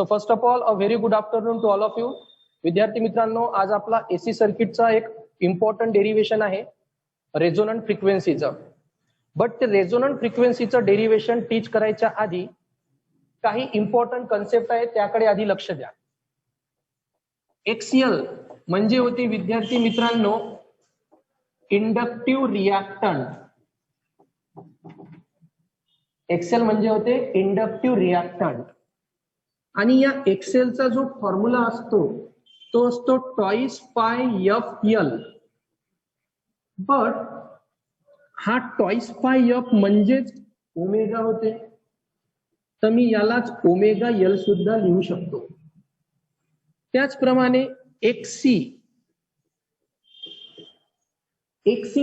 So first of all a very good afternoon to all of you. विद्यार्थी मित्रांनो, आज आपला एसी सर्किटचा एक इम्पॉर्टंट डेरिव्हेशन आहे रेझोनंट फ्रिक्वेन्सीचं. बट ते रेझोनंट फ्रिक्वेन्सीचं डेरिव्हेशन टीच करायच्या आधी काही इम्पॉर्टंट कन्सेप्ट आहे, त्याकडे आधी लक्ष द्या. एक्सीएल म्हणजे होती विद्यार्थी मित्रांनो इंडक्टिव्ह रिॲक्टंट. एक्सेल म्हणजे होते इंडक्टिव्ह रिॲक्टंट. आणि या एक्सेलचा जो फॉर्म्युला असतो तो असतो twice pi F L. But हा टॉइस पाय एफ म्हणजेच ओमेगा होते, तर मी यालाच ओमेगा एल सुद्धा लिहू शकतो. त्याचप्रमाणे एक्सी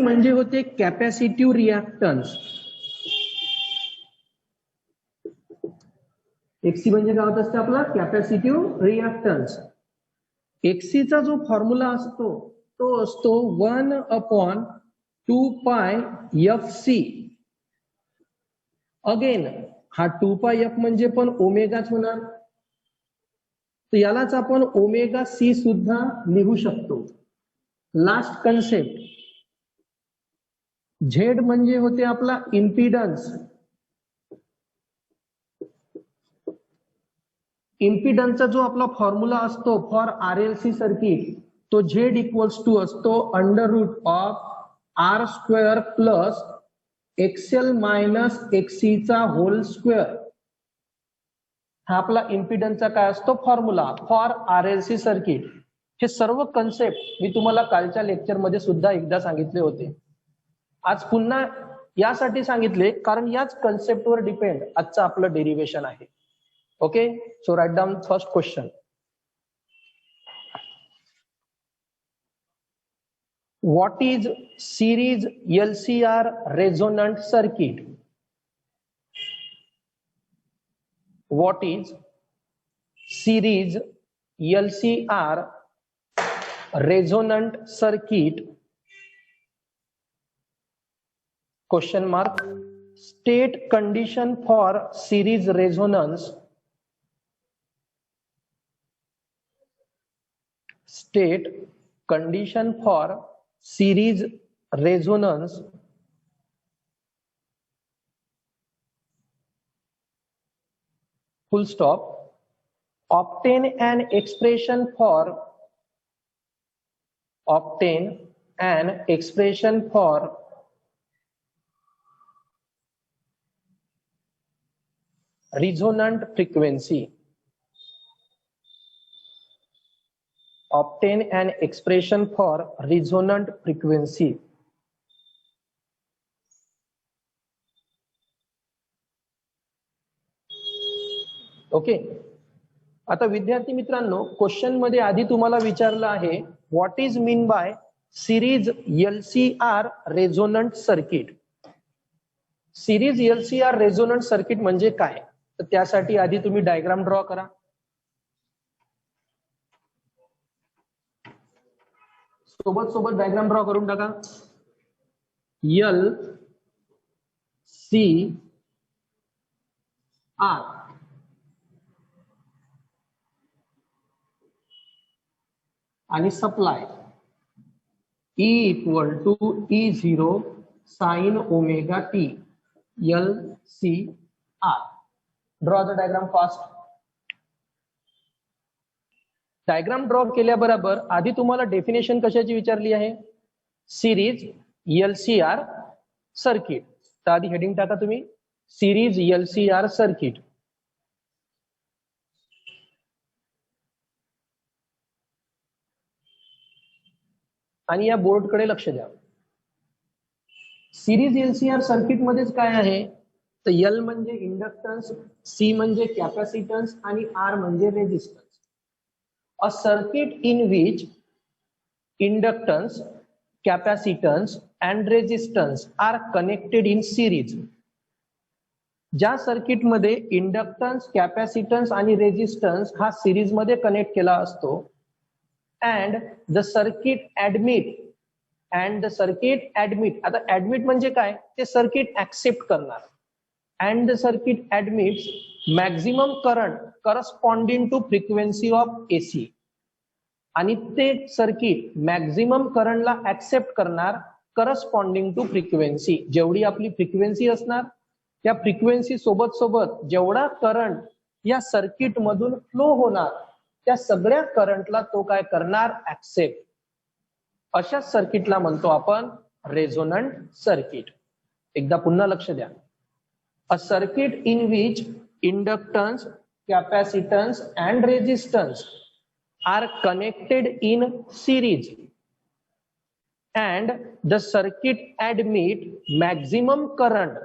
म्हणजे होते कॅपॅसिटिव्ह रिॲक्टन्स. एक्सी म्हणजे काय होत असते आपला कॅपॅसिटिव्ह रिॲक्टन्स. एक्सीचा जो फॉर्म्युला असतो तो असतो 1/2 पाय एफ सी. अगेन हा 2 पाय एफ म्हणजे पण ओमेगाच होणार, तर यालाच आपण ओमेगा सी सुद्धा लिहू शकतो. लास्ट कन्सेप्ट झेड म्हणजे होते आपला इम्पिडन्स. इम्पिडन्सचा जो आपला फॉर्म्युला असतो फॉर आरएलसी सर्किट तो झेड इक्वल्स टू असतो √R² प्लस एक्सएल मायनस एक्सी चा होल स्क्वेअर. हा आपला इम्पिडन्सचा काय असतो फॉर्म्युला फॉर आरएलसी सर्किट. हे सर्व कन्सेप्ट मी तुम्हाला कालच्या लेक्चरमध्ये सुद्धा एकदा सांगितले होते. आज पुन्हा यासाठी सांगितले कारण याच कन्सेप्टवर डिपेंड आजचं आपलं डेरिव्हेशन आहे. Okay, so write down first question. What is series LCR resonant circuit? What is series LCR resonant circuit? Question mark. State condition for series resonance. State condition for series resonance. Full stop. Obtain an expression for resonant frequency. Obtain an expression for resonant frequency. Okay. आता विद्यार्थी मित्रांनो, question मध्ये आधी तुम्हाला विचारलं आहे what is mean by series LCR resonant circuit. Series LCR resonant circuit म्हणजे काय, तर त्यासाठी आधी तुम्ही डायग्राम ड्रॉ करा. सोबत डायग्राम ड्रॉ करून टाका. LCR आणि supply E = E0 sin omega t. LCR. Draw the diagram fast. Diagram draw केल्याबरोबर आधी तुम्हाला डेफिनेशन कशाची विचारली आहे, सिरीज LCR सर्किट. तर आधी हेडिंग टाका तुम्ही सिरीज LCR सर्किट. आणि या बोर्डकडे लक्ष द्या. सिरीज LCR सर्किट मध्येच काय आहे, तर L म्हणजे इंडक्टन्स, C म्हणजे कॅपॅसिटन्स आणि R म्हणजे resistance. A circuit in which inductance, capacitance and resistance are connected in series. ज्या सर्किट मध्ये इंडक्टन्स, कॅपॅसिटन्स आणि रेजिस्टन्स हा सिरीज मध्ये कनेक्ट केला असतो and the circuit admit. आता ऍडमिट म्हणजे काय, ते सर्किट ऍक्सेप्ट करणार. and the circuit admits maximum current. Corresponding to frequency of AC, आणि ते सर्किट मॅक्झिमम करंटला ऍक्सेप्ट करणार करस्पॉन्डिंग टू फ्रिक्वेन्सी. जेवढी आपली फ्रिक्वेन्सी असणार त्या फ्रिक्वेन्सी सोबत जेवढा करंट या सर्किट मधून फ्लो होणार त्या सगळ्या करंटला तो काय करणार, ऍक्सेप्ट. अशा सर्किटला म्हणतो आपण रेझोनंट सर्किट. एकदा पुन्हा लक्ष द्या. A circuit in which inductance, capacitance and resistance are connected in series and the circuit admit maximum current,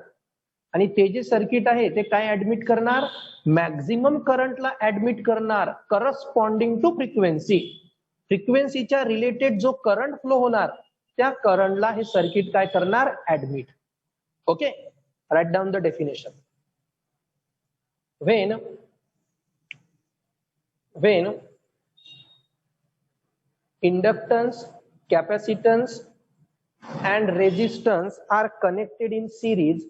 आणि ते जे सर्किट आहे ते काय ऍडमिट करणार, मॅक्झिमम करंटला ऍडमिट करणार करस्पॉन्डिंग टू फ्रिक्वेन्सी. फ्रिक्वेन्सीच्या रिलेटेड जो करंट फ्लो होणार त्या करंटला हे सर्किट काय करणार, admit. Okay, write down the definition. when inductance, capacitance and resistance are connected in series,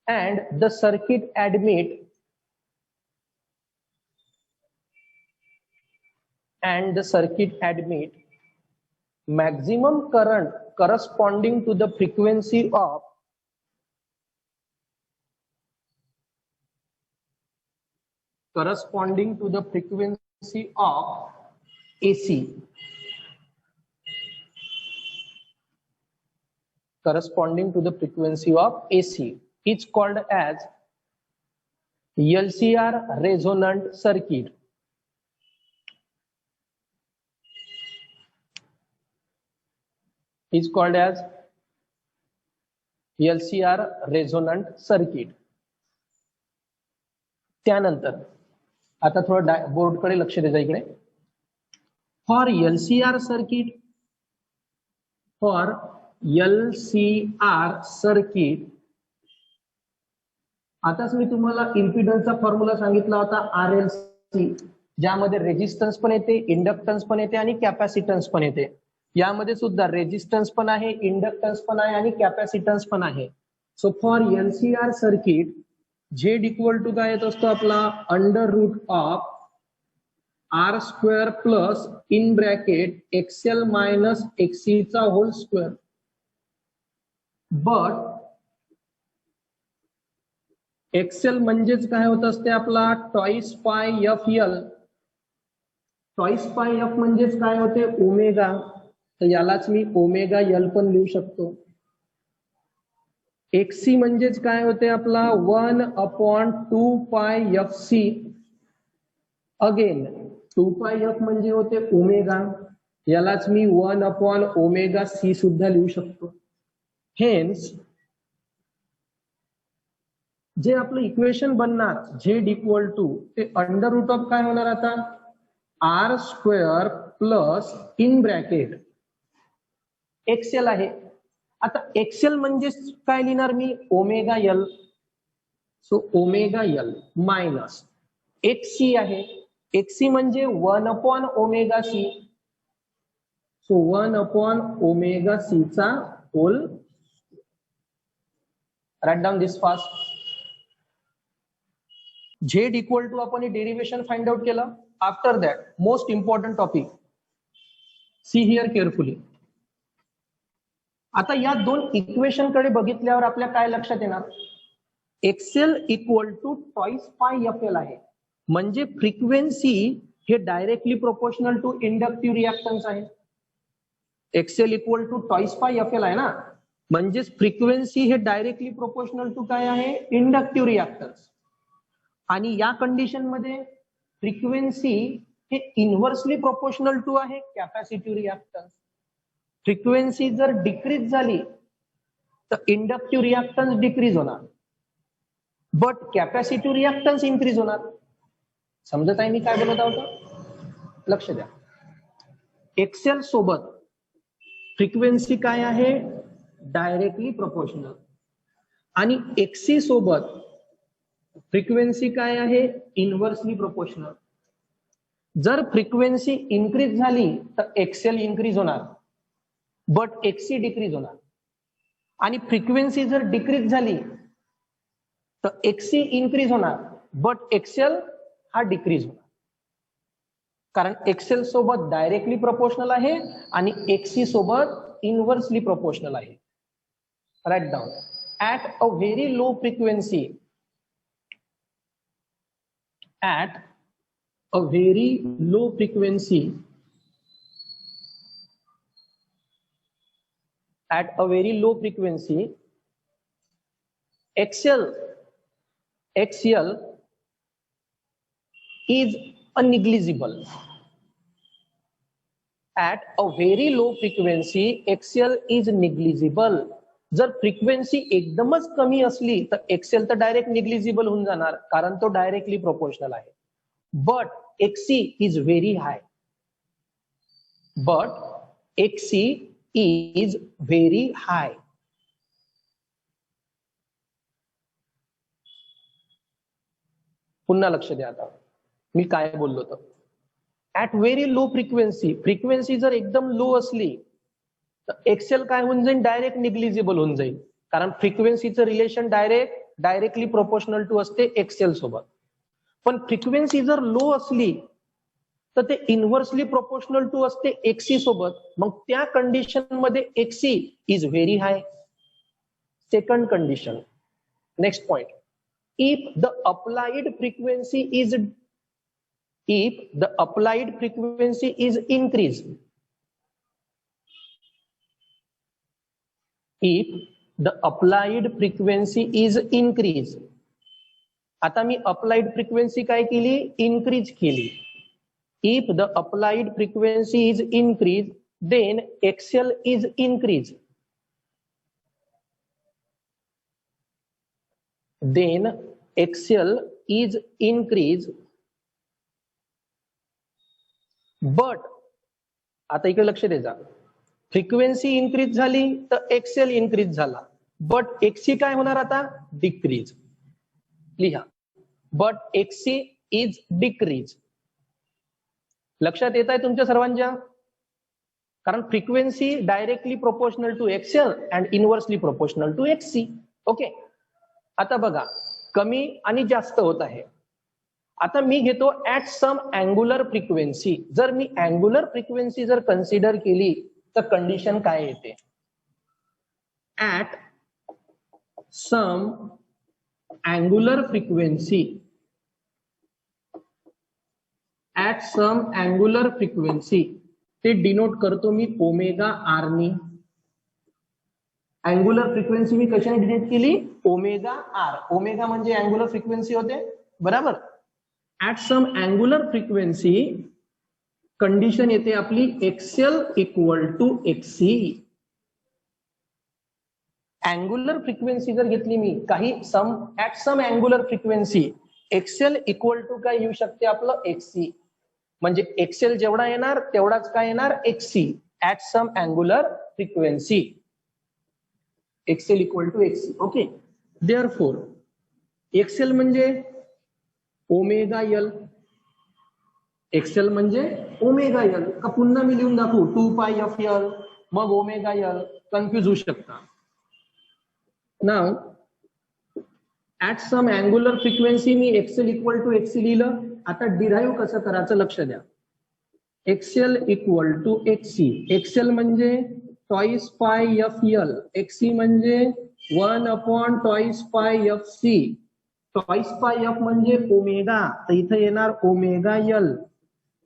and the circuit admit maximum current corresponding to the frequency of AC, corresponding to the frequency of AC is called as LCR resonant circuit. Is called as LCR resonant circuit. त्यानंतर आता थोडं board कडे लक्ष द्या इकडे. For LCR circuit, आताच मी तुम्हाला इम्पिडन्सचा formula सांगितला होता RLC, ज्यामध्ये रेजिस्टन्स पण येते, इंडक्टन्स पण येते आणि कॅपॅसिटन्स पण येते. यामध्ये सुद्धा रेजिस्टन्स पण आहे, इंडक्टन्स पण आहे आणि कॅपॅसिटन्स पण आहे. So for LCR circuit Z equal to काय येत असतो आपला, under root of R square plus in bracket XL minus XC चा होल स्क्वेअर. बट XL म्हणजेच काय होत असते आपला टॉइस पाय FL. टॉइस पाय F म्हणजेच काय होते, ओमेगा. तर यालाच मी ओमेगा L पण लिहू शकतो. XC म्हणजेच काय होते आपला 1/2 पाय FC. अगेन 2 पाय F म्हणजे होते ओमेगा, यालाच मी 1/ωc सुद्धा लिहू शकतो. हेन्स जे आपलं इक्वेशन बनणार Z इक्वल टू ते अंडर रूट ऑफ काय होणार आता, R square plus in bracket XL आहे. आता XL म्हणजे काय लिहिणार मी, omega L. So omega L minus XC आहे. XC म्हणजे 1/ωc. सो 1/ωc चा whole. Write down this fast. Z equal to आपण डेरिवेशन फाइंड आउट केलं. After that most important topic, see here carefully. आता या दोन इक्वेशन कडे बघितल्यावर आपल्या काय लक्षात येणार, XL equal to twice pi FL आहे. म्हणजे फ्रिक्वेन्सी हे directly proportional to inductive reactance आहे. XL equal to twice pi FL आहे ना, म्हणजेच फ्रिक्वेन्सी हे डायरेक्टली प्रोपोर्शनल टू काय आहे, इंडक्टिव्ह रिॲक्टन्स. आणि या कंडिशन मध्ये फ्रिक्वेन्सी हे इन्व्हर्सली प्रोपोर्शनल टू आहे कॅपॅसिटिव्ह रिॲक्टन्स. फ्रिक्वेन्सी जर डिक्रीज झाली तर इंडक्टिव्ह रिॲक्टन्स डिक्रीज होणार, बट कॅपॅसिटिव्ह रिॲक्टन्स इन्क्रीज होणार. समजत आहे मी काय बोलत आहोत, लक्ष द्या. XL सोबत फ्रिक्वेन्सी काय आहे, डायरेक्टली प्रोपोर्शनल, आणि XC सोबत फ्रिक्वेन्सी काय आहे, इन्व्हर्सली प्रोपोर्शनल. जर फ्रिक्वेन्सी इन्क्रीज झाली तर XL इन्क्रीज होणार, बट एक्सी डिक्रीज होणार. आणि फ्रिक्वेन्सी जर डिक्रीज झाली तर एक्सी इन्क्रीज होणार, बट एक्सेल हा डिक्रीज होणार. कारण एक्सेल सोबत डायरेक्टली प्रोपोर्शनल आहे आणि एक्सी सोबत इनव्हर्सली प्रोपोर्शनल आहे. Write down. At a very low frequency, at a very low frequency, at a very low frequency, XL is negligible. At a very low frequency, XL is negligible. जर frequency एकदमच कमी असली तर Excel तर direct negligible होऊन जाणार, कारण तो डायरेक्टली प्रोपोर्शनल आहे. बट एक्सी इज व्हेरी हाय, बट एक्सी इज व्हेरी हाय. पुन्हा लक्ष द्या आता मी काय बोललो तर. At very low frequency, frequency जर एकदम लो असली तर एक्सेल काय होऊन जाईल, डायरेक्ट निग्लिजिबल होऊन जाईल, कारण फ्रिक्वेन्सीचं रिलेशन डायरेक्टली प्रोपोर्शनल टू असते एक्सेल सोबत. पण फ्रिक्वेन्सी जर लो असली तर ते इनव्हर्सली प्रोपोर्शनल टू असते एक्सी सोबत. मग त्या कंडिशन मध्ये एक्सी is very high. Second condition, next point. If the applied frequency is increase, if the applied frequency is increase, आता मी अप्लाइड फ्रिक्वेन्सी काय केली, इन्क्रीज केली. If the applied frequency is increase, then XL is increase. Then XL is increase. But आता इकडे लक्ष द्यायचा, frequency increase झाली तर एक्सेल इन्क्रीज झाला, बट एक्सी काय होणार आता, डिक्रीज. लिहा, बट एक्सी इज डिक्रीज. लक्षात येत आहे तुमच्या सर्वांच्या, कारण frequency directly proportional to XL and inversely proportional to XC. Okay, आता बघा कमी आणि जास्त होत आहे. आता मी घेतो ऍट सम अँग्युलर फ्रिक्वेन्सी. जर मी अँग्युलर फ्रिक्वेन्सी जर कन्सिडर केली तर कंडिशन काय येते, at some angular frequency, at some angular frequency, ते डिनोट करतो मी ओमेगा आर नी. अँग्युलर फ्रिक्वेन्सी मी कशाने डिनोट केली, ओमेगा आर. ओमेगा म्हणजे अँग्युलर फ्रिक्वेन्सी होते, बरोबर. At some angular frequency condition येते आपली XL equal to XC. Angular frequency जर घेतली मी काही at some angular frequency, XL equal to काय येऊ शकते आपलं, एक्सी. म्हणजे एक्सेल जेवढा येणार तेवढाच काय येणार, XC. At some angular frequency XL equal to XC. Okay, therefore XL म्हणजे ओमेगा यल, एक्सेल म्हणजे ओमेगा यल. का पुन्हा मी लिहून दाखवू, 2πf_L मग ओमेगा यल, कन्फ्युज होऊ शकता. Now at some angular frequency मी एक्सेल इक्वल टू एक्सी लिहिलं. आता डिराईव्ह कसं करायचं लक्ष द्या. XL equal to XC, XL म्हणजे twice pi F L, XC म्हणजे 1/2 pi F C. Twice pi F म्हणजे ओमेगा, तर इथे येणार ओमेगा यल,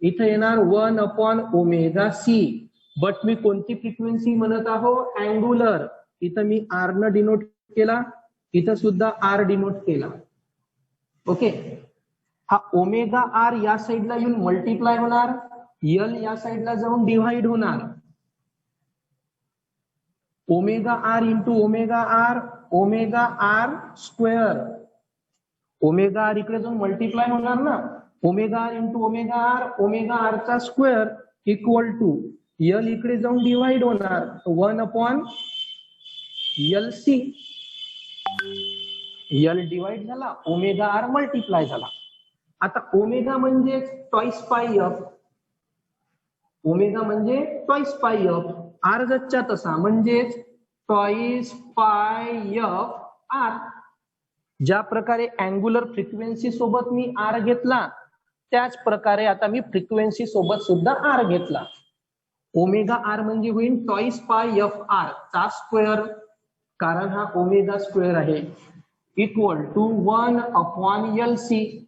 इथे येणार 1/ω सी. बट मी कोणती फ्रिक्वेन्सी म्हणत आहो, अँग्युलर. इथं मी आर न डिनोट केला, इथं सुद्धा आर डिनोट केला. ओके, हा ओमेगा आर या साईडला येऊन मल्टिप्लाय होणार, यल या साईडला जाऊन डिव्हाइड होणार. Omega R into omega R square. Omega R इकडे जाऊन मल्टिप्लाय होणार ना, omega R into omega R चा स्क्वेअर इक्वल टू यल इकडे जाऊन डिव्हाइड होणार, 1/LC. यल डिवाइड झाला, ओमेगा आर मल्टिप्लाय झाला. आता ओमेगा म्हणजे टॉइस पाय एफ, ओमेगा म्हणजे टॉइस पाय एफ. आर जसच्या तसा म्हणजेच टॉईस पाय एफ आर. ज्या प्रकारे अँग्युलर फ्रिक्वेन्सी सोबत मी आर घेतला त्याच प्रकारे आता मी फ्रिक्वेन्सी सोबत सुद्धा आर घेतला. ओमेगा आर म्हणजे होईल टॉईस पाय एफ आर चा स्क्वेअर, कारण हा ओमेगा स्क्वेअर आहे, इक्वल टू 1/LC.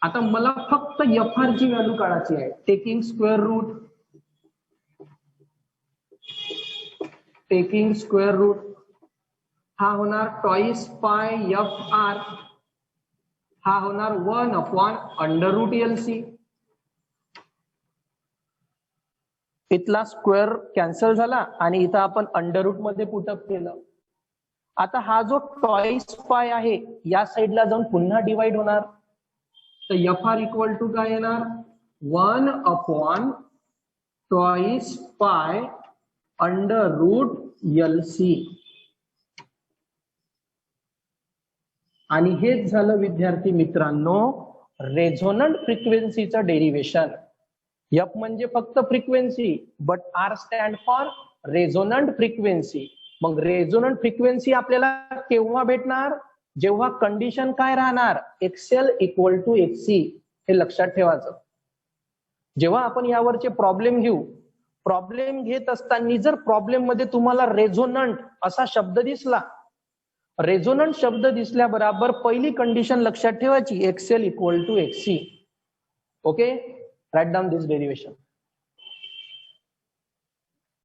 आता मला फक्त एफ आर ची व्हॅल्यू काढायची आहे. टेकिंग स्क्वेअर रूट हा होणार टॉईस पाय एफ आर, हा होणार 1/√LC. इथला स्क्वेअर कॅन्सल झाला आणि इथं आपण अंडर रूट मध्ये पुटअप केलं. आता हा जो टॉईस पाय आहे या साईडला जाऊन पुन्हा डिवाइड होणार, तर एफ आर इक्वल टू काय येणार 1/2 पाय √LC. आणि हेच झालं विद्यार्थी मित्रांनो रेझोनंट फ्रिक्वेन्सीचं डेरिव्हेशन. एफ म्हणजे फक्त frequency, but R stand for resonant frequency. मग रेझोनंट फ्रिक्वेन्सी आपल्याला केव्हा भेटणार, जेव्हा कंडिशन काय राहणार XL इक्वल टू XC. हे लक्षात ठेवायचं. जेव्हा आपण यावरचे प्रॉब्लेम घेऊ, प्रॉब्लेम घेत असताना जर प्रॉब्लेम मध्ये तुम्हाला रेझोनंट असा शब्द दिसला, रेझोनंट शब्द दिसल्याबरोबर पहिली कंडिशन लक्षात ठेवायची XL equal to XC. Okay, write down this derivation.